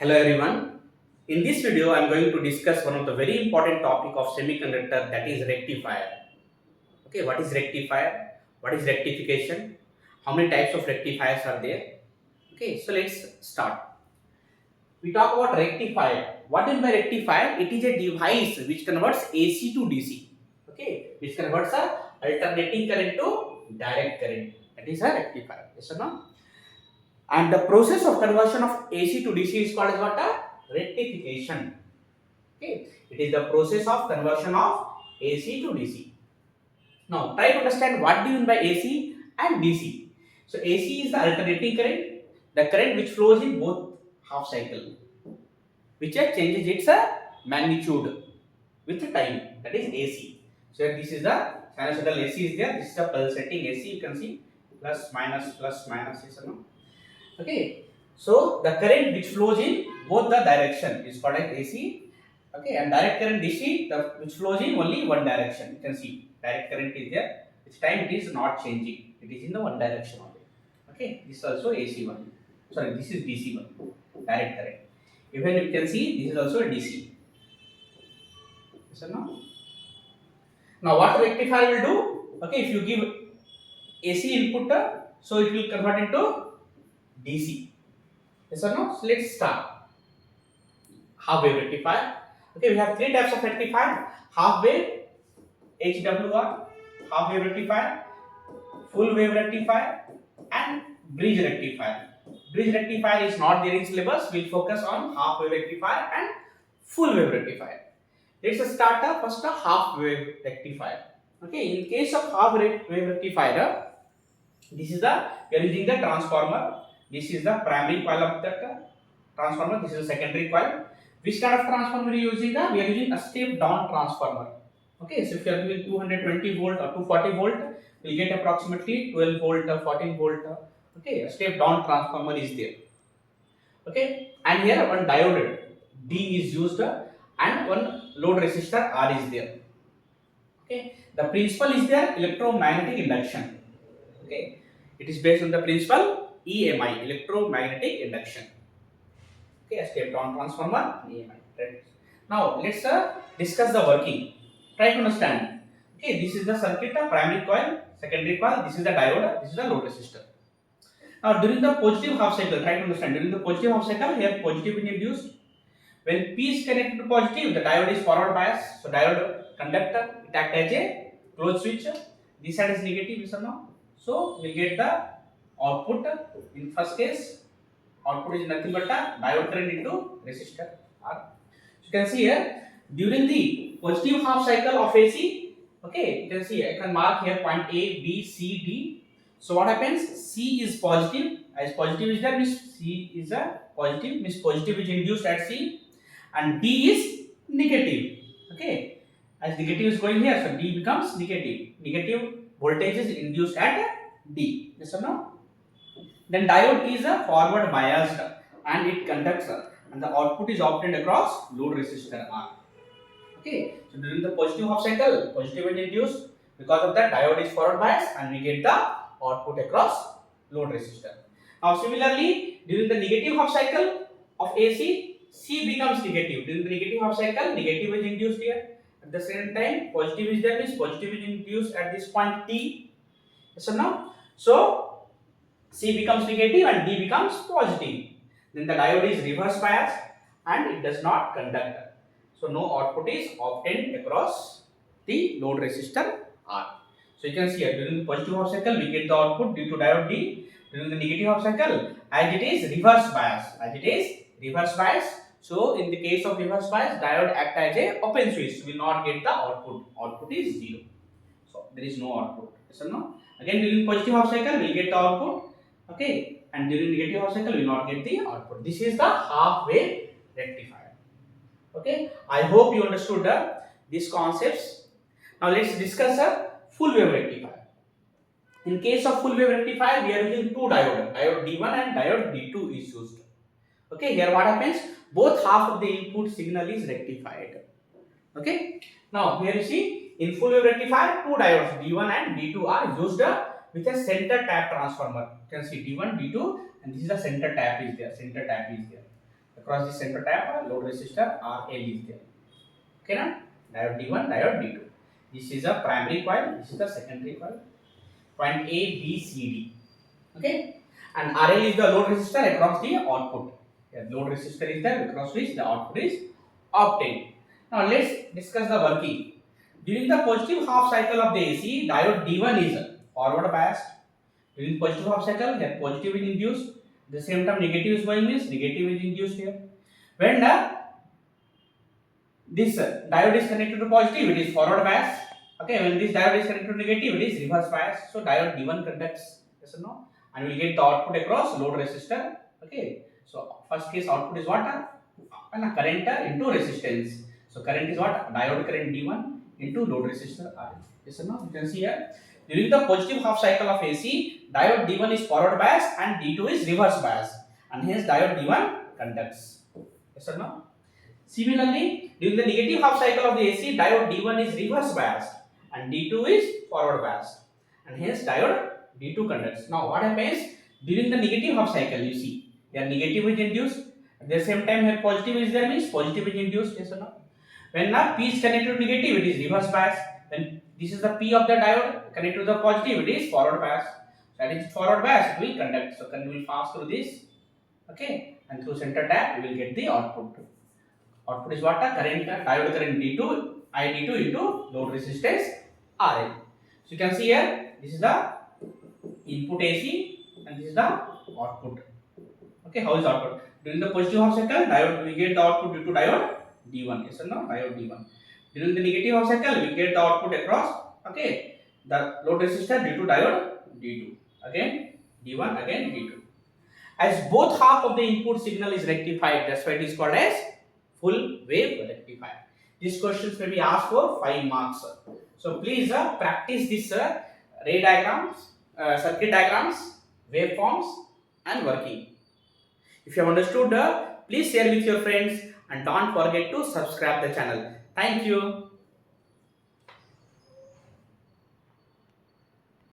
Hello everyone. In this video, I am going to discuss one of the very important topic of semiconductor, that is rectifier. Okay, what is rectifier? What is rectification? How many types of rectifiers are there? Okay, so let's start. We talk about rectifier. What is by rectifier? It is a device which converts AC to DC. Okay, which converts a alternating current to direct current. That is a rectifier. Yes or no? And the process of conversion of AC to DC is called as what? A rectification. Okay, it is the process of conversion of AC to DC. Now, try to understand what do you mean by AC and DC. So, AC is the alternating current, the current which flows in both half cycle, which changes its magnitude with time. That is AC. So, this is the sinusoidal AC is there. This is the pulsating AC. You can see plus minus is no. Okay, so the current which flows in both the direction is called as AC. Okay, and direct current DC, which flows in only one direction. You can see direct current is there. This time it is not changing. It is in the one direction only. Okay, this is also AC one. Sorry, this is DC one. Direct current. Even you can see this is also a DC. Yes or no? Now what rectifier will do? Okay, if you give AC input, so it will convert into DC. Yes or no? So let's start. Half wave rectifier. Okay, we have three types of rectifier: half wave, HWR, half wave rectifier, full wave rectifier, and bridge rectifier. Bridge rectifier is not there in syllabus. We'll focus on half wave rectifier and full wave rectifier. Let's start first a half wave rectifier. Okay, in case of half wave rectifier, this is we are using the transformer. This is the primary coil of that transformer. This is the secondary coil. Which kind of transformer we are using? We are using a step down transformer. Okay, so if you are giving 220 volt or 240 volt, we will get approximately 12 volt or 14 volt. Okay, a step down transformer is there. Okay, and here one diode D is used and one load resistor R is there. Okay, the principle is there, electromagnetic induction. Okay, it is based on the principle EMI, electromagnetic induction. Okay, a step down transformer EMI. Right. Now let's discuss the working. Try to understand. Okay, this is the circuit of primary coil, secondary coil. This is the diode. This is the load resistor. Now during the positive half cycle, try to understand. During the positive half cycle, here positive is induced. When P is connected to positive, the diode is forward bias. So diode conductor, it acts as a closed switch. This side is negative, yes or no? So we get the output. In first case, output is nothing but a diode current into resistor R. So you can see here during the positive half cycle of AC. Okay, you can see I can mark here point A, B, C, D. So what happens? C is positive. As positive is there, means C is a positive. Means positive is induced at C, and D is negative. Okay, as negative is going here, so D becomes negative. Negative voltage is induced at D. Yes or no? Then diode is a forward biased and it conducts and the output is obtained across load resistor R. Okay, so during the positive half cycle, positive is induced. Because of that, diode is forward biased and we get the output across load resistor. Now similarly, during the negative half cycle of AC, C becomes negative. During the negative half cycle, negative is induced here. At the same time, positive is there, means positive is induced at this point T. Yes or no? So C becomes negative and D becomes positive. Then the diode is reverse biased and it does not conduct. So no output is obtained across the load resistor R. So you can see here during the positive half cycle we get the output due to diode D. During the negative half cycle, as it is reverse bias. So in the case of reverse bias, diode act as a open switch. We will not get the output. Output is 0. So there is no output. Yes or no? Again during positive half cycle we will get the output. Okay, and during negative half cycle we will not get the output. This is the half wave rectifier. Okay, I hope you understood these concepts. Now let's discuss a full wave rectifier. In case of full wave rectifier, we are using two diodes, diode D1 and diode D2 is used. Okay, here what happens? Both half of the input signal is rectified. Okay, now here you see in full wave rectifier, two diodes D1 and D2 are used with a center tap transformer. You can see D1, D2, and this is the center tap is there. Across the center tap, load resistor RL is there. Okay, now diode D1, diode D2. This is a primary coil. This is the secondary coil. Point A, B, C, D. Okay, and RL is the load resistor across the output. Yeah, load resistor is there across which the output is obtained. Now let's discuss the working. During the positive half cycle of the AC, diode D1 is forward biased. During positive half cycle, here positive is induced. At the same time, negative is going means negative is induced here. When this diode is connected to positive, it is forward bias. Okay, when this diode is connected to negative, it is reverse bias. So diode D1 conducts, yes or no, and we will get the output across load resistor. Okay, so first case output is what? And current into resistance. So current is what? Diode current D1 into load resistor R. Yes or no? You can see here. During the positive half cycle of AC, diode D1 is forward bias and D2 is reverse bias, and hence diode D1 conducts. Yes or no? Similarly, during the negative half cycle of the AC, diode D1 is reverse biased and D2 is forward biased, and hence diode D2 conducts. Now, what happens during the negative half cycle? You see, here negative is induced. At the same time, here positive is there means positive is induced. Yes or no? When now P is connected to negative, it is reverse bias. When this is the P of the diode connected to the positive, it is forward bias. So that is forward bias, it will conduct. So current will pass through this. Okay, and through center tap, we will get the output. Output is what? Current, diode current D2, ID2 into load resistance RL. So you can see here, this is the input AC and this is the output. Okay, how is output? During the positive half cycle, diode we get the output due to diode D1. Yes or no? Diode D1. During the negative half cycle, we get the output across. Okay, the load resistor due to diode D2. Again D1, again D2. As both half of the input signal is rectified, that's why it is called as full wave rectifier. These questions may be asked for 5 marks. So please practice this ray diagrams, circuit diagrams, waveforms and working. If you have understood, please share with your friends and don't forget to subscribe the channel. Thank you.